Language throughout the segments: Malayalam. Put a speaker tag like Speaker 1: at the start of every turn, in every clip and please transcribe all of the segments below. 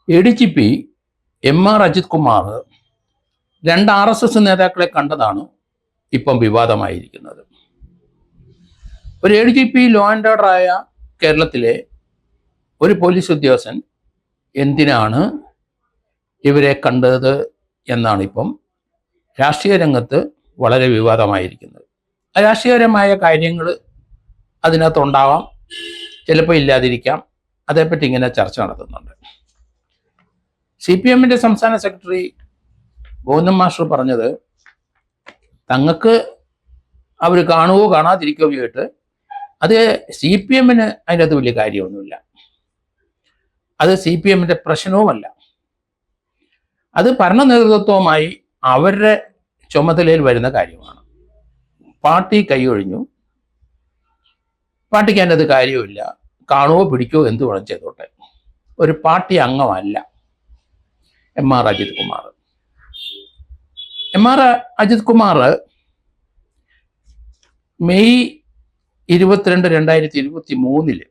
Speaker 1: ADGP MR അജിത് കുമാർ രണ്ട് RSS നേതാക്കളെ കണ്ടതാണ് ഇപ്പം വിവാദമായിരിക്കുന്നത്. ഒരു ADGP ലോ ആൻഡ് ഓർഡർ ആയ കേരളത്തിലെ ഒരു പോലീസ് ഉദ്യോഗസ്ഥൻ എന്തിനാണ് ഇവരെ കണ്ടത് എന്നാണ് ഇപ്പം രാഷ്ട്രീയ രംഗത്ത് വളരെ വിവാദമായിരിക്കുന്നത്. രാഷ്ട്രീയപരമായ കാര്യങ്ങൾ അതിനകത്തുണ്ടാവാം, ചിലപ്പോൾ ഇല്ലാതിരിക്കാം. അതേപ്പറ്റി ഇങ്ങനെ ചർച്ച നടത്തുന്നുണ്ട്. CPM സംസ്ഥാന സെക്രട്ടറി ഗോവിന്ദൻ മാസ്റ്റർ പറഞ്ഞത് തങ്ങൾക്ക് അവർ കാണുകയോ കാണാതിരിക്കുകയോ ചെയ്തിട്ട് അത് CPM അതിൻ്റെ അത് വലിയ കാര്യമൊന്നുമില്ല. അത് CPM പ്രശ്നവുമല്ല. അത് ഭരണ നേതൃത്വവുമായി അവരുടെ ചുമതലയിൽ വരുന്ന കാര്യമാണ്. പാർട്ടി കൈയൊഴിഞ്ഞു, പാർട്ടിക്ക് അതിൻ്റെ അത് കാര്യവുമില്ല. കാണുകയോ പിടിക്കുകയോ എന്ത് വേണം ചെയ്തോട്ടെ. ഒരു പാർട്ടി അംഗമല്ല MR Ajith Kumar. MR Ajith Kumar May 22, 2023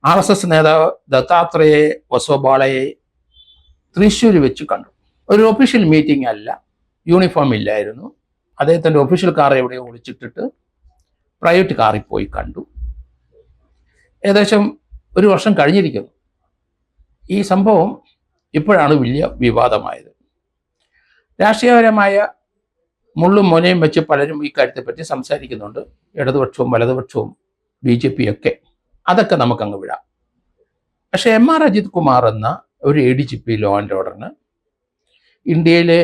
Speaker 1: RSS നേതാവ് ദത്താത്രേയ വസോബാളയെ തൃശ്ശൂർ വെച്ച് കണ്ടു. ഒരു ഒഫീഷ്യൽ മീറ്റിംഗ് അല്ല, യൂണിഫോം ഇല്ലായിരുന്നു. അദ്ദേഹത്തിൻ്റെ ഒഫീഷ്യൽ കാർ എവിടെയോ ഒളിച്ചിട്ടിട്ട് പ്രൈവറ്റ് കാറിൽ പോയി കണ്ടു. ഏകദേശം ഒരു വർഷം കഴിഞ്ഞിരിക്കുന്നു. ഈ സംഭവം ഇപ്പോഴാണ് വലിയ വിവാദമായത്. രാഷ്ട്രീയപരമായ മുള്ളും മുനയും വെച്ച് പലരും ഈ കാര്യത്തെപ്പറ്റി സംസാരിക്കുന്നുണ്ട്. ഇടതുപക്ഷവും വലതുപക്ഷവും BJP ഒക്കെ. അതൊക്കെ നമുക്കങ്ങ് വിടാം. പക്ഷെ MR അജിത് കുമാർ എന്ന ഒരു ADGP ലോ ആൻഡ് ഓർഡറിന് ഇന്ത്യയിലെ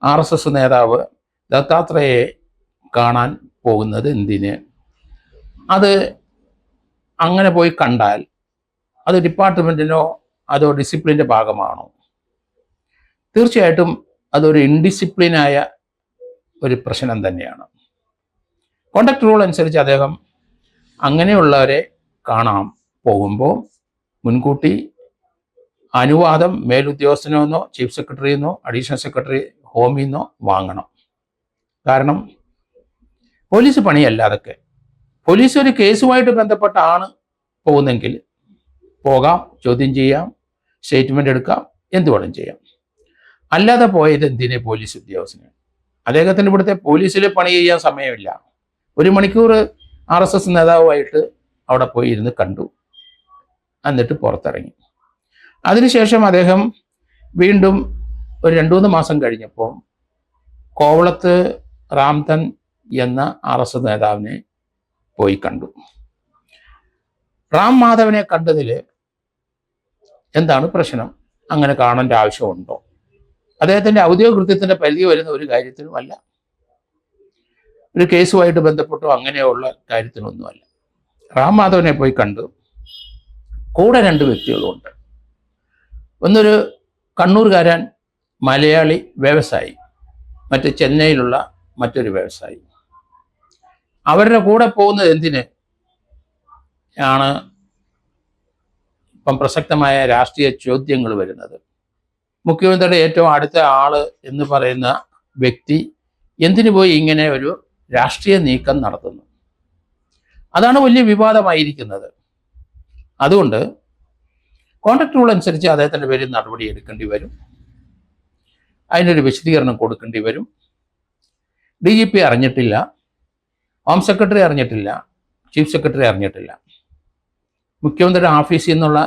Speaker 1: RSS നേതാവ് ദത്താത്രേയെ കാണാൻ പോകുന്നത് എന്തിന്? അത് അങ്ങനെ പോയി കണ്ടാൽ അത് ഡിപ്പാർട്ട്മെൻറ്റിനോ അതോ ഡിസിപ്ലിൻ്റെ ഭാഗമാണോ? തീർച്ചയായിട്ടും അതൊരു ഇൻഡിസിപ്ലിനായ ഒരു പ്രശ്നം തന്നെയാണ്. കോണ്ടാക്ട് റൂൾ അനുസരിച്ച് അദ്ദേഹം അങ്ങനെയുള്ളവരെ കാണാൻ പോകുമ്പോൾ മുൻകൂട്ടി അനുവാദം മേലുദ്യോഗസ്ഥനെന്നോ ചീഫ് സെക്രട്ടറിയെന്നോ അഡീഷണൽ സെക്രട്ടറി ഹോമിന്നോ വാങ്ങണം. കാരണം പോലീസ് പണിയല്ല അതൊക്കെ. പോലീസ് ഒരു കേസുമായിട്ട് ബന്ധപ്പെട്ടാണ് പോകുന്നെങ്കിൽ പോകാം, ചോദ്യം ചെയ്യാം, സ്റ്റേറ്റ്മെൻ്റ് എടുക്കാം, എന്ത് വേണം ചെയ്യാം. അല്ലാതെ പോയത് എന്തിനെ പോലീസ് ഉദ്യോഗസ്ഥന്? അദ്ദേഹത്തിന് ഇവിടുത്തെ പോലീസിൽ പണി ചെയ്യാൻ സമയമില്ല. 1 മണിക്കൂർ RSS നേതാവുമായിട്ട് അവിടെ പോയി ഇരുന്ന് കണ്ടു, എന്നിട്ട് പുറത്തിറങ്ങി. അതിനുശേഷം അദ്ദേഹം വീണ്ടും ഒരു 2-3 മാസം കഴിഞ്ഞപ്പോൾ കോവളത്ത് റാംതൻ എന്ന RSS നേതാവിനെ പോയി കണ്ടു. റാം മാധവനെ കണ്ടതിൽ എന്താണ് പ്രശ്നം? അങ്ങനെ കാണേണ്ട ആവശ്യമുണ്ടോ? അദ്ദേഹത്തിൻ്റെ ഔദ്യോഗിക കൃത്യത്തിൻ്റെ പരിധി വരുന്ന ഒരു കാര്യത്തിനുമല്ല, ഒരു കേസുമായിട്ട് ബന്ധപ്പെട്ടോ അങ്ങനെയുള്ള കാര്യത്തിനൊന്നുമല്ല. റാം മാധവനെ പോയി കണ്ടു. കൂടെ 2 വ്യക്തികളുമുണ്ട്. ഒന്നൊരു കണ്ണൂർകാരൻ മലയാളി വ്യവസായി, മറ്റ് ചെന്നൈയിലുള്ള മറ്റൊരു വ്യവസായി. അവരുടെ കൂടെ പോകുന്നത് എന്തിന് ആണ് ഇപ്പം പ്രസക്തമായ രാഷ്ട്രീയ ചോദ്യങ്ങൾ വരുന്നത്. മുഖ്യമന്ത്രിയുടെ ഏറ്റവും അടുത്ത ആള് എന്ന് പറയുന്ന വ്യക്തി എന്തിനു പോയി ഇങ്ങനെ ഒരു രാഷ്ട്രീയ നീക്കം നടത്തുന്നു? അതാണ് വലിയ വിവാദമായിരിക്കുന്നത്. അതുകൊണ്ട് കോൺട്രാക്ട് റൂൾ അനുസരിച്ച് അദ്ദേഹത്തിൻ്റെ പേരിൽ നടപടി എടുക്കേണ്ടി വരും. അതിനൊരു വിശദീകരണം കൊടുക്കേണ്ടി വരും. DGP അറിഞ്ഞിട്ടില്ല, ഹോം സെക്രട്ടറി അറിഞ്ഞിട്ടില്ല, ചീഫ് സെക്രട്ടറി അറിഞ്ഞിട്ടില്ല. മുഖ്യമന്ത്രിയുടെ ഓഫീസിൽ നിന്നുള്ള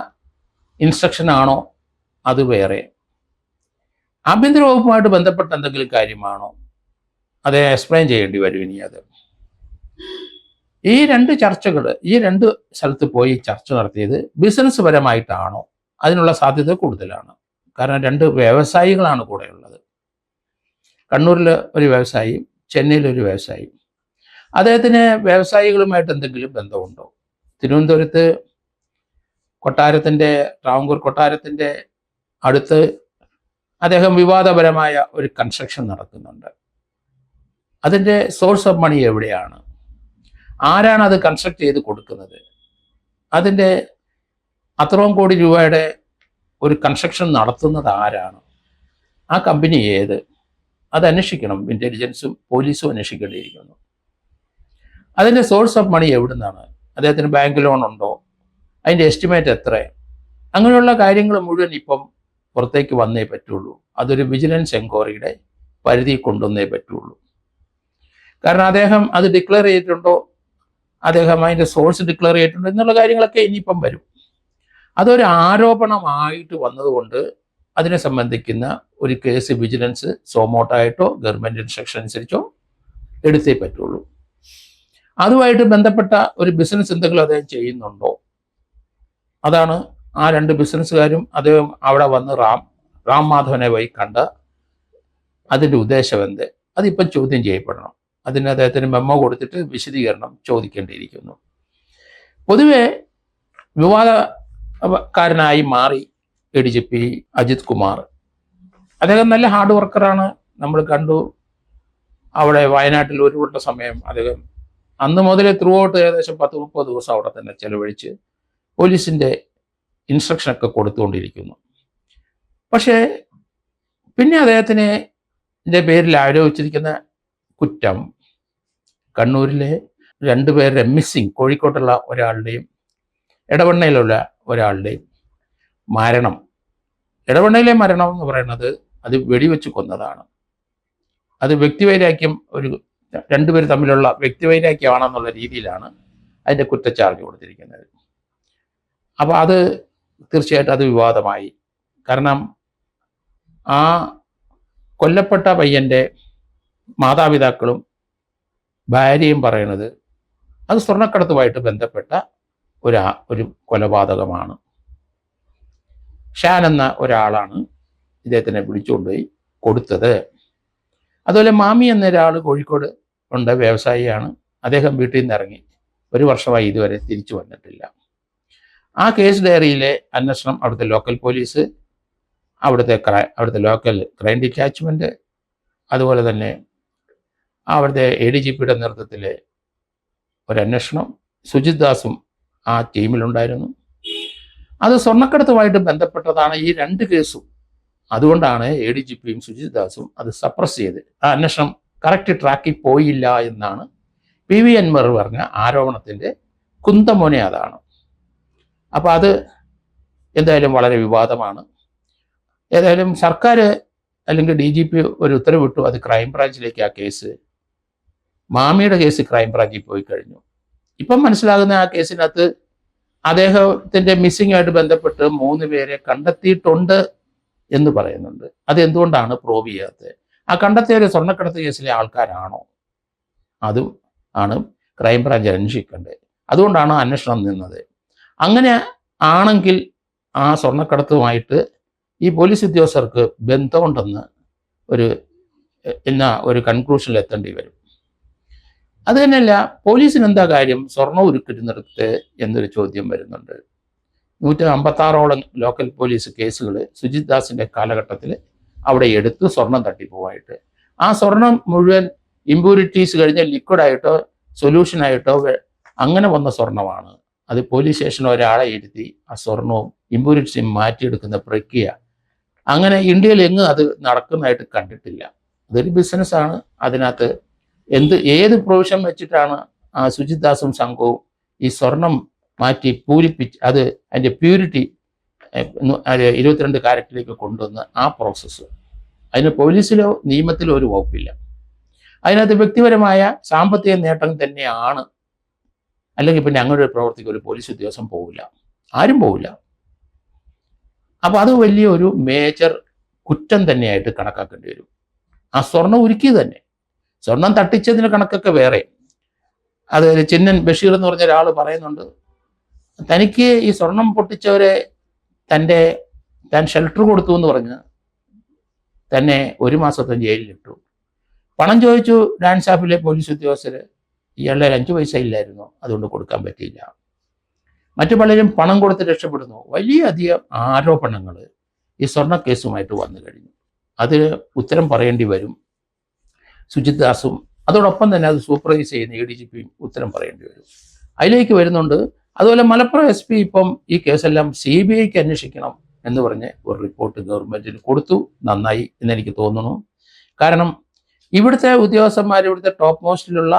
Speaker 1: ഇൻസ്ട്രക്ഷൻ ആണോ? അത് വേറെ. ആഭ്യന്തര വകുപ്പുമായിട്ട് ബന്ധപ്പെട്ട എന്തെങ്കിലും കാര്യമാണോ? അത് എക്സ്പ്ലെയിൻ ചെയ്യേണ്ടി വരും. ഇനി അത് ഈ 2 ചർച്ചകൾ, ഈ 2 സ്ഥലത്ത് പോയി ചർച്ച നടത്തിയത് ബിസിനസ് പരമായിട്ടാണോ? അതിനുള്ള സാധ്യത കൂടുതലാണ്. കാരണം 2 വ്യവസായികളാണ് കൂടെയുള്ളത്. കണ്ണൂരിൽ ഒരു വ്യവസായിയും ചെന്നൈയിലൊരു വ്യവസായിയും. അദ്ദേഹത്തിന് വ്യവസായികളുമായിട്ട് എന്തെങ്കിലും ബന്ധമുണ്ടോ? തിരുവനന്തപുരത്ത് ട്രാവൻകൂർ കൊട്ടാരത്തിൻ്റെ അടുത്ത് അദ്ദേഹം വിവാദപരമായ ഒരു കൺസ്ട്രക്ഷൻ നടത്തുന്നുണ്ട്. അതിൻ്റെ സോഴ്സ് ഓഫ് മണി എവിടെയാണ്? ആരാണ് അത് കൺസ്ട്രക്ട് ചെയ്ത് കൊടുക്കുന്നത്? അതിൻ്റെ അത്രയും കോടി രൂപയുടെ ഒരു കൺസ്ട്രക്ഷൻ നടത്തുന്നത് ആരാണ്? ആ കമ്പനി ഏത്? അത് അന്വേഷിക്കണം. ഇൻ്റലിജൻസും പോലീസും അന്വേഷിക്കേണ്ടിയിരിക്കുന്നു. അതിൻ്റെ സോഴ്സ് ഓഫ് മണി എവിടെ നിന്നാണ്? അദ്ദേഹത്തിന് ബാങ്ക് ലോൺ ഉണ്ടോ? അതിൻ്റെ എസ്റ്റിമേറ്റ് എത്ര? അങ്ങനെയുള്ള കാര്യങ്ങൾ മുഴുവൻ ഇപ്പം പുറത്തേക്ക് വന്നേ പറ്റുള്ളൂ. അതൊരു വിജിലൻസ് എൻക്വയറിയുടെ പരിധി കൊണ്ടുവന്നേ പറ്റുള്ളൂ. കാരണം അദ്ദേഹം അത് ഡിക്ലെയർ ചെയ്തിട്ടുണ്ടോ, അദ്ദേഹം അതിൻ്റെ സോഴ്സ് ഡിക്ലെയർ ചെയ്തിട്ടുണ്ടോ എന്നുള്ള കാര്യങ്ങളൊക്കെ ഇനിയിപ്പം വരും. അതൊരു ആരോപണമായിട്ട് വന്നതുകൊണ്ട് അതിനെ സംബന്ധിക്കുന്ന ഒരു കേസ് വിജിലൻസ് സോമോട്ടായിട്ടോ ഗവൺമെൻറ് ഇൻസ്ട്രക്ഷൻ അനുസരിച്ചോ എടുത്തേ പറ്റുള്ളൂ. അതുമായിട്ട് ബന്ധപ്പെട്ട ഒരു ബിസിനസ് എന്തെങ്കിലും അദ്ദേഹം ചെയ്യുന്നുണ്ടോ, അതാണ് ആ രണ്ട് ബിസിനസ്സുകാരും അദ്ദേഹം അവിടെ വന്ന് റാം മാധവനെ പോയി കണ്ട അതിൻ്റെ ഉദ്ദേശം എന്ത്, അതിപ്പം ചോദ്യം ചെയ്യപ്പെടണം. അതിന് അദ്ദേഹത്തിന് മെമ്മോ കൊടുത്തിട്ട് വിശദീകരണം ചോദിക്കേണ്ടിയിരിക്കുന്നു. പൊതുവെ വിവാദക്കാരനായി മാറി ADGP അജിത് കുമാർ. അദ്ദേഹം നല്ല ഹാർഡ് വർക്കറാണ്. നമ്മൾ കണ്ടു അവിടെ വയനാട്ടിൽ ഒരു വട്ട സമയം അദ്ദേഹം അന്ന് മുതലേ ത്രൂ ഔട്ട് ഏകദേശം 10-30 ദിവസം അവിടെ തന്നെ ചെലവഴിച്ച് പോലീസിൻ്റെ ഇൻസ്ട്രക്ഷനൊക്കെ കൊടുത്തുകൊണ്ടിരിക്കുന്നു. പക്ഷേ പിന്നെ അദ്ദേഹത്തിൻ്റെ പേരിൽ ആരോപിച്ചിരിക്കുന്ന കുറ്റം കണ്ണൂരിലെ 2 പേരുടെ മിസ്സിങ്, കോഴിക്കോട്ടുള്ള ഒരാളുടെയും ഇടവണ്ണയിലുള്ള ഒരാളുടെയും മരണം. ഇടവണ്ണയിലെ മരണം എന്ന് പറയുന്നത് അത് വെടിവെച്ച് കൊന്നതാണ്. അത് വ്യക്തിവൈരാഗ്യം, ഒരു 2 പേര് തമ്മിലുള്ള വ്യക്തിവൈരാഗ്യമാണെന്നുള്ള രീതിയിലാണ് അതിൻ്റെ കുറ്റച്ചാർജ് കൊടുത്തിരിക്കുന്നത്. അപ്പോൾ അത് തീർച്ചയായിട്ടും അത് വിവാദമായി. കാരണം ആ കൊല്ലപ്പെട്ട പയ്യൻ്റെ മാതാപിതാക്കളും ഭാര്യയും പറയുന്നത് അത് സ്വർണ്ണക്കടത്തുമായിട്ട് ബന്ധപ്പെട്ട ഒരു കൊലപാതകമാണ്. ഷാൻ എന്ന ഒരാളാണ് ഇദ്ദേഹത്തിനെ വിളിച്ചുകൊണ്ടുപോയി കൊടുത്തത്. അതുപോലെ മാമി എന്ന ഒരാൾ കോഴിക്കോട് ഉണ്ട്, വ്യവസായിയാണ്. അദ്ദേഹം വീട്ടിൽ നിന്ന് ഇറങ്ങി 1 വർഷമായി ഇതുവരെ തിരിച്ചു വന്നിട്ടില്ല. ആ കേസ് ഡയറിയിലെ അന്വേഷണം അവിടുത്തെ ലോക്കൽ പോലീസ്, അവിടുത്തെ ലോക്കൽ ക്രൈം ഡിറ്റാച്ച്മെൻറ്റ്, അതുപോലെ തന്നെ അവിടുത്തെ ADGPയുടെ നേതൃത്വത്തിലെ ഒരു അന്വേഷണം, സുജിത് ദാസും ആ ടീമിലുണ്ടായിരുന്നു. അത് സ്വർണ്ണക്കടത്തുമായിട്ട് ബന്ധപ്പെട്ടതാണ് ഈ 2 കേസും. അതുകൊണ്ടാണ് ADGPയും സുജിത് ദാസും അത് സപ്രസ് ചെയ്ത് ആ അന്വേഷണം കറക്റ്റ് ട്രാക്കിൽ പോയില്ല എന്നാണ് PV അൻവർ പറഞ്ഞ ആരോപണത്തിൻ്റെ കുന്തമോനെ അതാണ്. അപ്പോൾ അത് എന്തായാലും വളരെ വിവാദമാണ്. ഏതായാലും സർക്കാർ അല്ലെങ്കിൽ DGP ഒരു ഉത്തരവിട്ടു, അത് ക്രൈംബ്രാഞ്ചിലേക്ക് ആ കേസ്, മാമിയുടെ കേസ് ക്രൈംബ്രാഞ്ചിൽ പോയി കഴിഞ്ഞു. ഇപ്പം മനസ്സിലാകുന്ന ആ കേസിനകത്ത് അദ്ദേഹത്തിൻ്റെ മിസ്സിങ്ങുമായിട്ട് ബന്ധപ്പെട്ട് 3 പേരെ കണ്ടെത്തിയിട്ടുണ്ട് എന്ന് പറയുന്നുണ്ട്. അത് എന്തുകൊണ്ടാണ് പ്രൂവ് ചെയ്യാത്തത്? ആ കണ്ടെത്തിയ ഒരു സ്വർണ്ണക്കടത്ത് കേസിലെ ആൾക്കാരാണോ? അതും ആണ് ക്രൈംബ്രാഞ്ച് അന്വേഷിക്കേണ്ടത്. അതുകൊണ്ടാണ് അന്വേഷണം നിന്നത്. അങ്ങനെ ആണെങ്കിൽ ആ സ്വർണ്ണക്കടത്തുമായിട്ട് ഈ പോലീസ് ഉദ്യോഗസ്ഥർക്ക് ബന്ധമുണ്ടെന്ന് ഒരു കൺക്ലൂഷനിൽ എത്തേണ്ടി വരും. അത് തന്നെയല്ല, പോലീസിന് എന്താ കാര്യം സ്വർണ്ണം ഉരുക്കിടുന്നിടത്ത് എന്നൊരു ചോദ്യം വരുന്നുണ്ട്. 156ഓളം ലോക്കൽ പോലീസ് കേസുകൾ സുജിത് ദാസിൻ്റെ കാലഘട്ടത്തിൽ അവിടെ എടുത്ത് സ്വർണം തട്ടിപ്പോവായിട്ട്, ആ സ്വർണം മുഴുവൻ ഇമ്പ്യൂരിറ്റീസ് കഴിഞ്ഞ് ലിക്വിഡായിട്ടോ സൊല്യൂഷനായിട്ടോ അങ്ങനെ വന്ന സ്വർണമാണ്. അത് പോലീസ് സ്റ്റേഷനിൽ ഒരാളെ ഇരുത്തി ആ സ്വർണവും ഇമ്പ്യൂരിറ്റീസും മാറ്റിയെടുക്കുന്ന പ്രക്രിയ അങ്ങനെ ഇന്ത്യയിൽ എങ്ങും അത് നടക്കുന്നതായിട്ട് കണ്ടിട്ടില്ല. അതൊരു ബിസിനസ്സാണ്. അതിനകത്ത് ഏത് പ്രൊവിഷൻ വെച്ചിട്ടാണ് ആ സുജിത് ദാസും സംഘവും ഈ സ്വർണം മാറ്റി പൂരിപ്പിച്ച് അത് അതിൻ്റെ പ്യൂരിറ്റി 22 കാരറ്റിലേക്ക് കൊണ്ടുവന്ന് ആ പ്രോസസ്സ്, അതിന് പോലീസിലോ നിയമത്തിലോ ഒരു വകുപ്പില്ല. അതിനകത്ത് വ്യക്തിപരമായ സാമ്പത്തിക നേട്ടം തന്നെയാണ്. അല്ലെങ്കിൽ പിന്നെ അങ്ങനെ ഒരു പ്രവർത്തിക്ക് ഒരു പോലീസ് ഉദ്യോഗസ്ഥൻ പോവില്ല, ആരും പോവില്ല. അപ്പോൾ അത് വലിയൊരു മേജർ കുറ്റം തന്നെയായിട്ട് കണക്കാക്കേണ്ടി വരും. ആ സ്വർണം ഉരുക്കിയത് തന്നെ, സ്വർണം തട്ടിച്ചതിന് കണക്കൊക്കെ വേറെ. അത് ചിന്നൻ ബഷീർ എന്ന് പറഞ്ഞ ഒരാൾ പറയുന്നുണ്ട്, തനിക്ക് ഈ സ്വർണം പൊട്ടിച്ചവരെ താൻ ഷെൽട്ടർ കൊടുത്തു എന്ന് പറഞ്ഞ് തന്നെ 1 മാസത്തെ ജയിലിലിട്ടു. പണം ചോദിച്ചു ഡാൻസ് ആപ്പിലെ പോലീസ് ഉദ്യോഗസ്ഥർ, ഇയാളുടെ 5 പൈസ ഇല്ലായിരുന്നു, അതുകൊണ്ട് കൊടുക്കാൻ പറ്റിയില്ല. മറ്റു പലരും പണം കൊടുത്ത് രക്ഷപ്പെടുന്നു. വലിയധികം ആരോപണങ്ങൾ ഈ സ്വർണ്ണ കേസുമായിട്ട് വന്നു കഴിഞ്ഞു. അതിന് ഉത്തരം പറയേണ്ടി വരും സുജിത് ദാസും, അതോടൊപ്പം തന്നെ അത് സൂപ്പർവൈസ് ചെയ്യുന്ന ADGPയും ഉത്തരം പറയേണ്ടി വരും. അതിലേക്ക് വരുന്നുണ്ട്. അതുപോലെ മലപ്പുറം SP ഇപ്പം ഈ കേസെല്ലാം CBIക്ക് അന്വേഷിക്കണം എന്ന് പറഞ്ഞ് ഒരു റിപ്പോർട്ട് ഗവൺമെൻറ്റിന് കൊടുത്തു. നന്നായി എന്നെനിക്ക് തോന്നുന്നു. കാരണം ഇവിടുത്തെ ഉദ്യോഗസ്ഥന്മാർ, ഇവിടുത്തെ ടോപ്പ് മോസ്റ്റിലുള്ള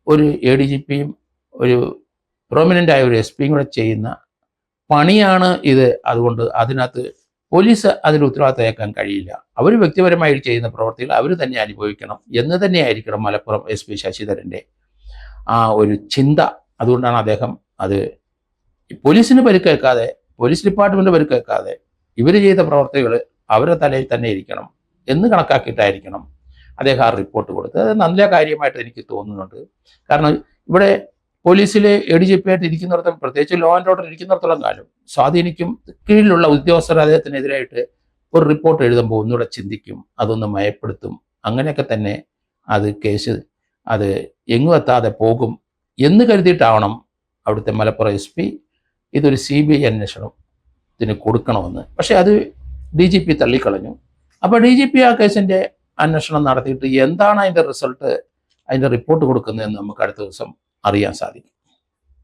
Speaker 1: ഒരു ADGPയും ഒരു പ്രൊമിനൻ്റായ ഒരു SP കൂടെ ചെയ്യുന്ന പണിയാണ് ഇത്. അതുകൊണ്ട് അതിനകത്ത് പോലീസ് അതിന് ഉത്തരവാദിത്തം ഏൽക്കാൻ കഴിയില്ല. അവർ വ്യക്തിപരമായി ചെയ്യുന്ന പ്രവർത്തികൾ അവർ തന്നെ അനുഭവിക്കണം എന്ന് തന്നെയായിരിക്കണം മലപ്പുറം SP ശശിധരൻ്റെ ആ ഒരു ചിന്ത. അതുകൊണ്ടാണ് അദ്ദേഹം അത് പോലീസിന് പരിക്കേൽക്കാതെ, പോലീസ് ഡിപ്പാർട്ട്മെന്റ് പരിക്കേൽക്കാതെ ഇവർ ചെയ്ത പ്രവർത്തികൾ അവരുടെ തലയിൽ തന്നെ ഇരിക്കണം എന്ന് കണക്കാക്കിയിട്ടായിരിക്കണം അദ്ദേഹം ആ റിപ്പോർട്ട് കൊടുത്തത്. അത് നല്ല കാര്യമായിട്ട് എനിക്ക് തോന്നുന്നുണ്ട്. കാരണം ഇവിടെ പോലീസിലെ ADGP ആയിട്ട് ഇരിക്കുന്നിടത്തോളം, പ്രത്യേകിച്ച് ലോ ആൻഡ് ഓർഡർ ഇരിക്കുന്നിടത്തോളം കാലം സ്വാധീനിക്കും. കീഴിലുള്ള ഉദ്യോഗസ്ഥർ അദ്ദേഹത്തിനെതിരായിട്ട് ഒരു റിപ്പോർട്ട് എഴുതുമ്പോൾ ഒന്നുകൂടെ ചിന്തിക്കും, അതൊന്ന് മയപ്പെടുത്തും. അങ്ങനെയൊക്കെ തന്നെ അത് കേസ് അത് എങ്ങും എത്താതെ പോകും എന്ന് കരുതിയിട്ടാവണം അവിടുത്തെ മലപ്പുറം SP ഇതൊരു CBI അന്വേഷണത്തിന് കൊടുക്കണമെന്ന്. പക്ഷെ അത് DGP തള്ളിക്കളഞ്ഞു. അപ്പോൾ DGP ആ കേസിൻ്റെ അന്വേഷണം നടത്തിയിട്ട് എന്താണ് അതിൻ്റെ റിസൾട്ട്, അതിൻ്റെ റിപ്പോർട്ട് കൊടുക്കുന്നതെന്ന് നമുക്ക് അടുത്ത ദിവസം അറിയാൻ സാധിക്കും.